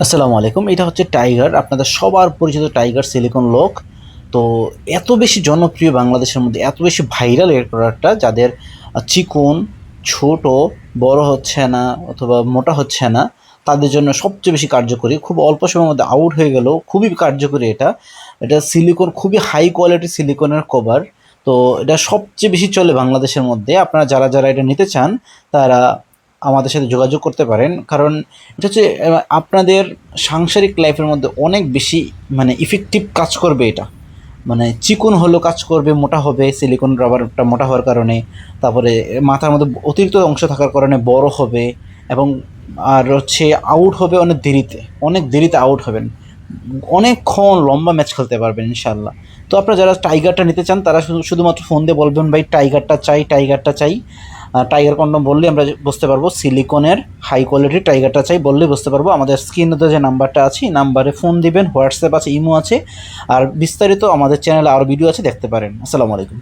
আসসালামু আলাইকুম। এটা হচ্ছে টাইগার, আপনাদের সবার পরিচিত টাইগার সিলিকন লক। তো এত বেশি জনপ্রিয় বাংলাদেশের মধ্যে, এত বেশি ভাইরাল এর প্রোডাক্টটা, যাদের চিকন, ছোট, বড় হচ্ছে না অথবা মোটা হচ্ছে না, তাদের জন্য সবচেয়ে বেশি কার্যকরী। খুব অল্প সময়ের মধ্যে আউট হয়ে গেলেও খুবই কার্যকরী এটা। এটা সিলিকন, খুবই হাই কোয়ালিটি সিলিকনের কভার। তো এটা সবচেয়ে বেশি চলে বাংলাদেশের মধ্যে। আপনারা যারা এটা নিতে চান, তারা আমাদের সাথে যোগাযোগ করতে পারেন। কারণ এটা হচ্ছে আপনাদের সাংসারিক লাইফের মধ্যে অনেক বেশি ইফেক্টিভ কাজ করবে এটা। চিকন হলেও কাজ করবে, মোটা হবে সিলিকন রাবারটা মোটা হওয়ার কারণে। তারপরে মাথার মধ্যে অতিরিক্ত অংশ থাকার কারণে বড় হবে, এবং আর হচ্ছে আউট হবে অনেক দেরিতে আউট হবেন। অনেকক্ষণ লম্বা ম্যাচ খেলতে পারবেন ইনশাআল্লাহ। তো আপনারা যারা টাইগারটা নিতে চান, তারা শুধুমাত্র ফোন দিয়ে বলবেন, ভাই টাইগারটা চাই, টাইগারটা চাই। টাইগার কন্ডম বললে আমরা বুঝতে পারবো সিলিকনের হাই কোয়ালিটির টাইগারটা চাই, বললেই বুঝতে পারবো। আমাদের স্ক্রিনে যে নাম্বারটা আছে, এই নাম্বারে ফোন দিবেন, হোয়াটসঅ্যাপ আছে, ইমো আছে। আর বিস্তারিত আমাদের চ্যানেলে আরও ভিডিও আছে, দেখতে পারেন। আসসালামু আলাইকুম।